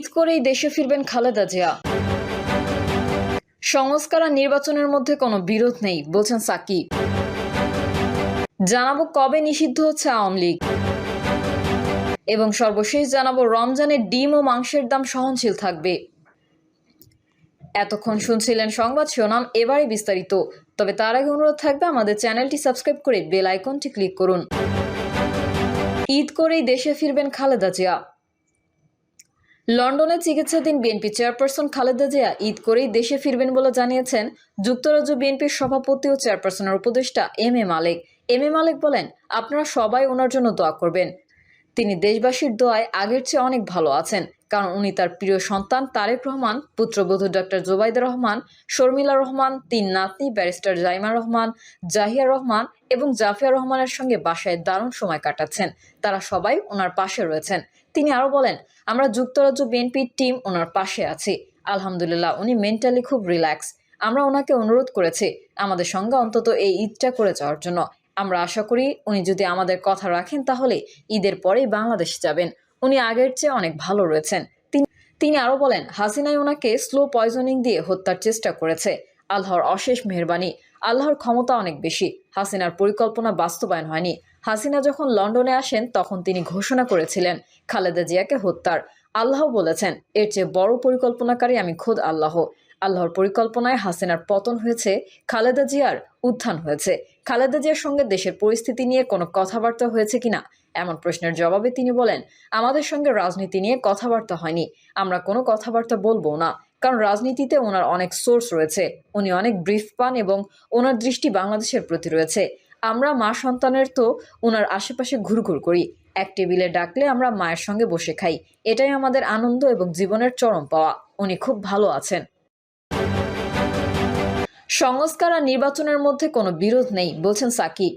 ঈদ করেই দেশে ফিরবেন খালেদা জিয়া। সংস্কার আর নির্বাচনের মধ্যে কোনো বিরোধ নেই বলছেন সাকিব। জানাবো কবে নিষিদ্ধ হচ্ছে আওয়ামী লীগ, এবং সর্বশেষ জানাবো রমজানে ডিম ও মাংসের দাম সহনশীল থাকবে। এতক্ষণ শুনছিলেন সংবাদ শিরোনাম, এবারে বিস্তারিত। তবে তার আগে অনুরোধ থাকবে আমাদের চ্যানেলটি সাবস্ক্রাইব করে বেল আইকনটি ক্লিক করুন। ঈদ করেই দেশে ফিরবেন খালেদা জিয়া। লন্ডনে চিকিৎসাধীন বিএনপি চেয়ারপারসন খালেদা জিয়া ঈদ করেই দেশে ফিরবেন বলে জানিয়েছেন যুক্তরাজ্য বিএনপির সভাপতি ও চেয়ারপারসনের উপদেষ্টা M A Malek. M A মালেক বলেন, আপনারা সবাই ওনার জন্য দোয়া করবেন। তিনি দেশবাসীর দোয়ায় আগের চেয়ে অনেক ভালো আছেন, কারণ উনি তার প্রিয় সন্তান তারেক রহমান, পুত্রবধূ ডক্টর জোবাইদা রহমান, শর্মিলা রহমান, 3 নাতনি ব্যারিস্টার জাইমা রহমান, জাহিয়া রহমান এবং জাফিয়া রহমানের সঙ্গে বাসায় দারুণ সময় কাটাচ্ছেন। তারা সবাই ওনার পাশে রয়েছেন। তিনি আরো বলেন, আমরা যুক্তরাজ্য বিএনপির টিম ওনার পাশে আছি। আলহামদুলিল্লাহ, উনি মেন্টালি খুব রিল্যাক্স। আমরা ওনাকে অনুরোধ করেছি আমাদের সঙ্গে অন্তত এই ঈদটা করে যাওয়ার জন্য। আমরা আশা করি উনি যদি আমাদের কথা রাখেন তাহলে ঈদের পরেই বাংলাদেশে যাবেন। উনি আগের চেয়ে অনেক ভালো রয়েছেন। তিনি আরো বলেন, হাসিনাই ওনাকে স্লো পয়জনিং দিয়ে হত্যার চেষ্টা করেছে। আল্লাহর অশেষ মেহেরবানি, আল্লাহর ক্ষমতা অনেক বেশি। হাসিনার পরিকল্পনা বাস্তবায়ন হয়নি। হাসিনা যখন লন্ডনে আসেন তখন তিনি ঘোষণা করেছিলেন খালেদা জিয়াকে হত্যার। আল্লাহ বলেছেন, এর চেয়ে বড় পরিকল্পনাকারী আমি খোদ আল্লাহ। আল্লাহর পরিকল্পনায় হাসিনার পতন হয়েছে, খালেদা জিয়ার উত্থান হয়েছে। খালেদা জিয়ার সঙ্গে দেশের পরিস্থিতি নিয়ে কোনো কথাবার্তা হয়েছে কিনা এমন প্রশ্নের জবাবে তিনি বলেন, আমাদের সঙ্গে রাজনীতি নিয়ে কথাবার্তা হয়নি। আমরা কোনো কথাবার্তা বলবো না, কারণ রাজনীতিতে ওনার অনেক সোর্স রয়েছে। উনি অনেক ব্রিফ পান এবং ওনার দৃষ্টি বাংলাদেশের প্রতি রয়েছে। আমরা মা সন্তানের তো ওনার আশেপাশে ঘুরঘুর করি। এক টেবিলে ডাকলে আমরা মায়ের সঙ্গে বসে খাই। এটাই আমাদের আনন্দ এবং জীবনের চরম পাওয়া। উনি খুব ভালো আছেন। সংস্কার আর নির্বাচনের মধ্যে কোনো বিরোধ নেই বলছেন সাকিব।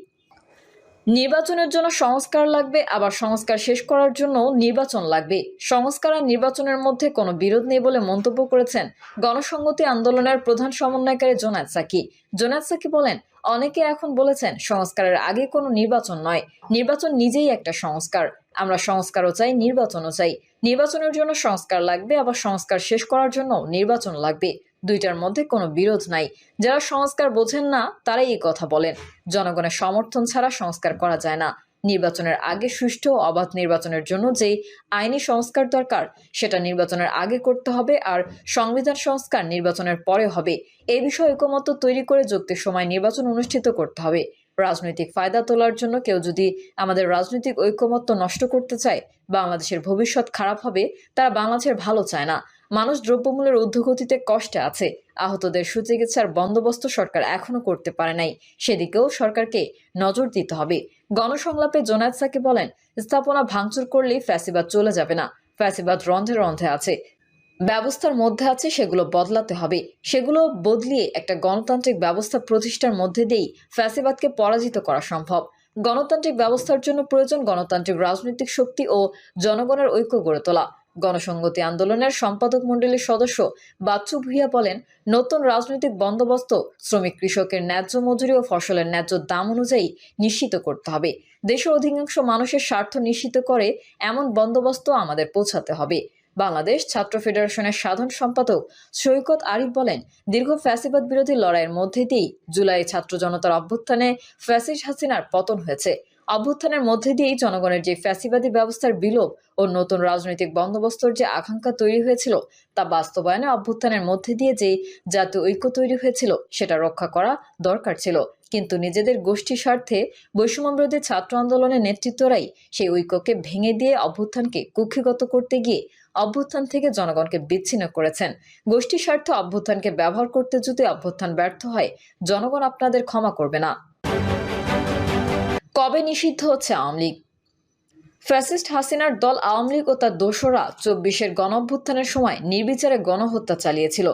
নির্বাচনের জন্য সংস্কার লাগবে, আবার সংস্কার শেষ করার জন্য নির্বাচন লাগবে। সংস্কার আর নির্বাচনের মধ্যে কোনো বিরোধ নেই বলে মন্তব্য করেছেন গণসংহতি আন্দোলনের প্রধান সমন্বয়কারী জোনায়েদ সাকি। জোনায়েদ সাকি বলেন, অনেকে এখন বলেছেন সংস্কারের আগে কোনো নির্বাচন নয়, নির্বাচন নিজেই একটা সংস্কার। আমরা সংস্কারও চাই, নির্বাচনও চাই। নির্বাচনের জন্য সংস্কার লাগবে, আবার সংস্কার শেষ করার জন্য নির্বাচন লাগবে। দুইটার মধ্যে কোনো বিরোধ নাই। যারা সংস্কার বোঝেন না তারাই এই কথা বলেন। জনগণের সমর্থন ছাড়া সংস্কার করা যায় না। নির্বাচনের আগে সুষ্ঠু ও অবাধ নির্বাচনের জন্য যেই আইনি সংস্কার দরকার সেটা নির্বাচনের আগে করতে হবে, আর সংবিধান সংস্কার নির্বাচনের পরে হবে। এই বিষয়ে ঐকমত্য তৈরি করে যুক্তির সময় নির্বাচন অনুষ্ঠিত করতে হবে। রাজনৈতিক ফায়দা তোলার জন্য কেউ যদি আমাদের রাজনৈতিক ঐকমত্য নষ্ট করতে চায়, বাংলাদেশের ভবিষ্যৎ খারাপ হবে। তারা বাংলাদেশের ভালো চায় না। মানুষ দ্রব্যমূল্যের ঊর্ধ্বগতিতে কষ্টে আছে। আহতদের সুচিকিৎসার বন্দোবস্ত সরকার এখনো করতে পারে নাই। সেদিকেও সরকারকে নজর দিতে হবে। গণসংলাপে জোনায়েদ সাকি বলেন, স্থাপনা ভাঙচুর করলেই ফ্যাসিবাদ চলে যাবে না। ফ্যাসিবাদ রন্ধে রন্ধে আছে, ব্যবস্থার মধ্যে আছে, সেগুলো বদলাতে হবে। সেগুলো বদলিয়ে একটা গণতান্ত্রিক ব্যবস্থা প্রতিষ্ঠার মধ্যে দিয়েই ফ্যাসিবাদকে পরাজিত করা সম্ভব। গণতান্ত্রিক ব্যবস্থার জন্য প্রয়োজন গণতান্ত্রিক রাজনৈতিক শক্তি ও জনগণের ঐক্য গড়ে তোলা। গণসংহতি আন্দোলনের সম্পাদক মণ্ডলীর সদস্য বাচ্চু ভূঁইয়া বলেন, নতুন রাজনৈতিক বন্দোবস্ত শ্রমিক কৃষকের ন্যায্য মজুরি ও ফসলের ন্যায্য দাম অনুযায়ী নিশ্চিত করতে হবে। দেশের অধিকাংশ মানুষের স্বার্থ নিশ্চিত করে এমন বন্দোবস্ত আমাদের পৌঁছাতে হবে। বাংলাদেশ ছাত্র ফেডারেশনের সাধারণ সম্পাদক সৈকত আরিফ বলেন, দীর্ঘ ফ্যাসিবাদ বিরোধী লড়াইয়ের মধ্যে দিয়েই জুলাই ছাত্র জনতার অভ্যুত্থানে ফ্যাসিস্ট হাসিনার পতন হয়েছে। অভ্যুত্থানের মধ্যে দিয়েই জনগণের যে ফ্যাসিবাদী ব্যবস্থার বিলোপ ও নতুন রাজনৈতিক বন্দোবস্তর যে আকাঙ্ক্ষা তৈরি হয়েছিল তা বাস্তবায়নে অভ্যুত্থানের মধ্যে দিয়ে যে জাতীয় ঐক্য তৈরি হয়েছিল সেটা রক্ষা করা দরকার ছিল। কিন্তু নিজেদের গোষ্ঠী স্বার্থে বৈষম্যবিরোধী ছাত্র আন্দোলনের নেতৃত্বরাই সেই ঐক্যকে ভেঙে দিয়ে অভ্যুত্থানকে কুক্ষিগত করতে গিয়ে অভ্যুত্থান থেকে জনগণকে বিচ্ছিন্ন করেছেন। গোষ্ঠী স্বার্থে অভ্যুত্থানকে ব্যবহার করতে যদি অভ্যুত্থান ব্যর্থ হয়, জনগণ আপনাদের ক্ষমা করবে না। কবে নিষিদ্ধ হচ্ছে আওয়ামী লীগ? ফ্যাসিস্ট হাসিনার দল আওয়ামী লীগ ও তার দোসররা 24-এর গণঅভ্যুত্থানের সময় নির্বিচারে গণহত্যা চালিয়েছিল,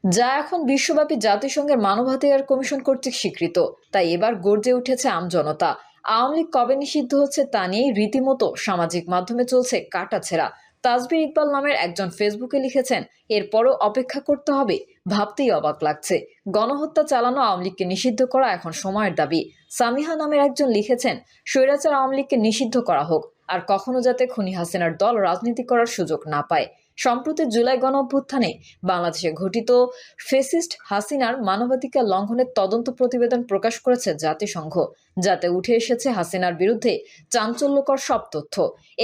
যা এখন বিশ্বব্যাপী জাতিসংঘের মানবাধিকার কমিশন কর্তৃক স্বীকৃত। তাই এবার গর্জে উঠেছে আমজনতা। আওয়ামী লীগ কবে নিষিদ্ধ হচ্ছে তা নিয়েই রীতিমতো সামাজিক মাধ্যমে চলছে কাটাছেঁড়া। তাজবির ইকবাল নামের একজন ফেসবুকে লিখেছেন, এরপরও অপেক্ষা করতে হবে, ভাবতেই অবাক লাগছে। গণহত্যা চালানো আওয়ামী লীগকে নিষিদ্ধ করা এখন সময়ের দাবি। সামিহা নামের একজন লিখেছেন, স্বৈরাচার আওয়ামী লীগকে নিষিদ্ধ করা হোক, আর কখনো যাতে খুনি হাসিনার দল রাজনীতি করার সুযোগ না পায়। সম্প্রতি জুলাই গণঅভ্যুত্থানে বাংলাদেশে ঘটিত ফ্যাসিস্ট হাসিনার মানবাধিকার লঙ্ঘনের তদন্ত প্রতিবেদন প্রকাশ করেছে জাতিসংঘ, যাতে উঠে এসেছে হাসিনার বিরুদ্ধে চাঞ্চল্যকর সব তথ্য।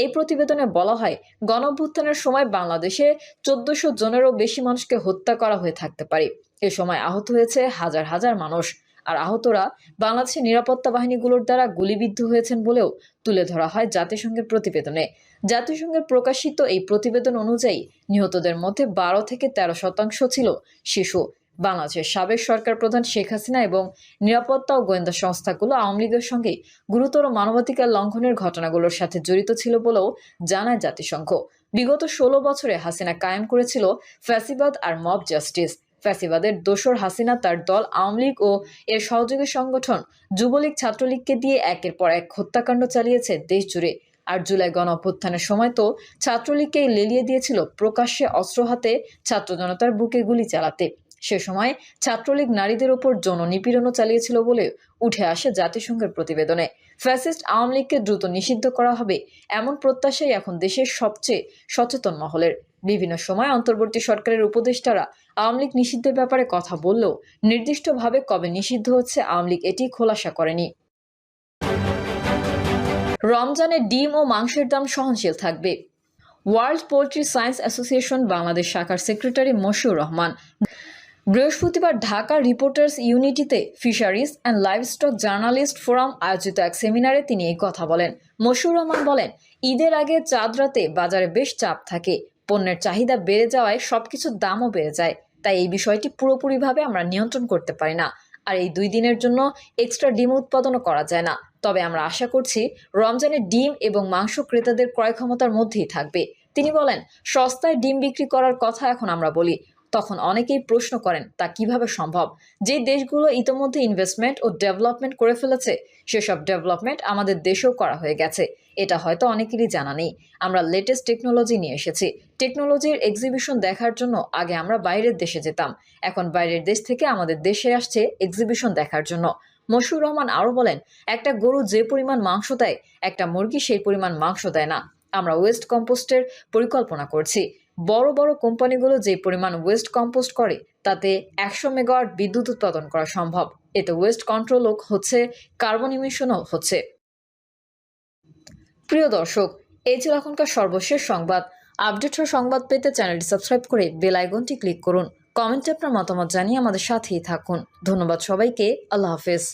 এই প্রতিবেদনে বলা হয়, গণঅভ্যুত্থানের সময় বাংলাদেশে 1400 জনেরও বেশি মানুষকে হত্যা করা হয়ে থাকতে পারে। এ সময় আহত হয়েছে হাজার হাজার মানুষ, আর আহতরা বাংলাদেশের নিরাপত্তা বাহিনীগুলোর দ্বারা গুলিবিদ্ধ হয়েছেন বলেও তুলে ধরা হয় জাতিসংঘের প্রতিবেদনে। জাতিসংঘের প্রকাশিত এই প্রতিবেদন অনুযায়ী নিহতদের মধ্যে 12 থেকে 13% ছিল শিশু। বাংলাদেশের সাবেক সরকার প্রধান শেখ হাসিনা এবং নিরাপত্তা ও গোয়েন্দা সংস্থাগুলো আওয়ামী লীগের সঙ্গে গুরুতর মানবাধিকার লঙ্ঘনের ঘটনাগুলোর সাথে জড়িত ছিল বলেও জানায় জাতিসংঘ। বিগত 16 বছরে হাসিনা কায়েম করেছিল ফ্যাসিবাদ আর মব জাস্টিস। ফ্যাসিবাদের দোসর হাসিনা তার দল আওয়ামী লীগ ও এর সহযোগী সংগঠন যুবলীগ ছাত্রলীগকে দিয়ে একের পর এক হত্যাকাণ্ড চালিয়েছে দেশ জুড়ে। আর জুলাই গণঅভ্যুত্থানের সময় তো ছাত্রলীগকেই লেলিয়ে দিয়েছিল প্রকাশ্যে অস্ত্র হাতে ছাত্র জনতার বুকে গুলি চালাতে। সে সময় ছাত্রলীগ নারীদের ওপর যৌন নিপীড়নও চালিয়েছিল বলে উঠে আসে জাতিসংঘের প্রতিবেদনে। ফ্যাসিস্ট আওয়ামী লীগকে দ্রুত নিষিদ্ধ করা হবে এমন প্রত্যাশাই এখন দেশের সবচেয়ে সচেতন মহলের। বিভিন্ন সময় অন্তর্বর্তী সরকারের উপদেষ্টারা আওয়ামী লীগ নিষিদ্ধের ব্যাপারে কথা বললেও নির্দিষ্টভাবে কবে নিষিদ্ধ হচ্ছে আওয়ামী লীগ এটি খোলাসা করেনি। রমজানে ডিম ও মাংসের দাম সহনশীল থাকবে। World poultry science association Bangladesh শাখার সেক্রেটারি মশিউর রহমান বৃহস্পতিবার ঢাকা রিপোর্টার্স ইউনিটিতে fisheries and livestock journalist forum আয়োজিত এক সেমিনারে তিনি এই কথা বলেন। মশিউর রহমান বলেন, ঈদের আগে চাঁদ রাতে বাজারে বেশ চাপ থাকে, পণ্যের চাহিদা বেড়ে যাওয়ায় সবকিছুর দামও বেড়ে যায়। তাই এই বিষয়টি পুরোপুরিভাবে আমরা নিয়ন্ত্রণ করতে পারি না, আর এই 2 দিনের জন্য এক্সট্রা ডিম উৎপাদনও করা যায় না। তবে আমরা আশা করছি রমজানে ডিম এবং মাংস ক্রেতাদের ক্রয় ক্ষমতার মধ্যেই থাকবে। তিনি বলেন, সস্তায় ডিম বিক্রি করার কথা এখন আমরা বলি, তখন অনেকেই প্রশ্ন করেন তা কিভাবে সম্ভব। যে দেশগুলো ইতোমধ্যে ইনভেস্টমেন্ট ও ডেভেলপমেন্ট করে ফেলেছে সেসব ডেভেলপমেন্ট আমাদের দেশেও করা হয়ে গেছে, এটা হয়তো অনেকেরই জানা নেই। আমরা লেটেস্ট টেকনোলজি নিয়ে এসেছি। টেকনোলজির এক্সিবিশন দেখার জন্য আগে আমরা বাইরের দেশে যেতাম, এখন বাইরের দেশ থেকে আমাদের দেশে আসছে এক্সিবিশন দেখার জন্য। মশিউর রহমান আরও বলেন, একটা গরু যে পরিমাণ মাংস দেয় একটা মুরগি সেই পরিমাণ মাংস দেয় না। আমরা ওয়েস্ট কম্পোস্টের পরিকল্পনা করছি। বড় বড় কোম্পানিগুলো যে পরিমাণ ওয়েস্ট কম্পোস্ট করে তাতে 100 মেগাওয়াট বিদ্যুৎ উৎপাদন করা সম্ভব। এতে ওয়েস্ট কন্ট্রোলও হচ্ছে, কার্বন ইমিশনও হচ্ছে। প্রিয় দর্শক, এই ছিল এখনকার সর্বশেষ সংবাদ। আপডেট ও সংবাদ পেতে চ্যানেলটি সাবস্ক্রাইব করে বেল আইকনটি ক্লিক করুন। কমেন্টে আপনার মতামত জানিয়ে আমাদের সাথেই থাকুন। ধন্যবাদ সবাইকে। আল্লাহ হাফেজ।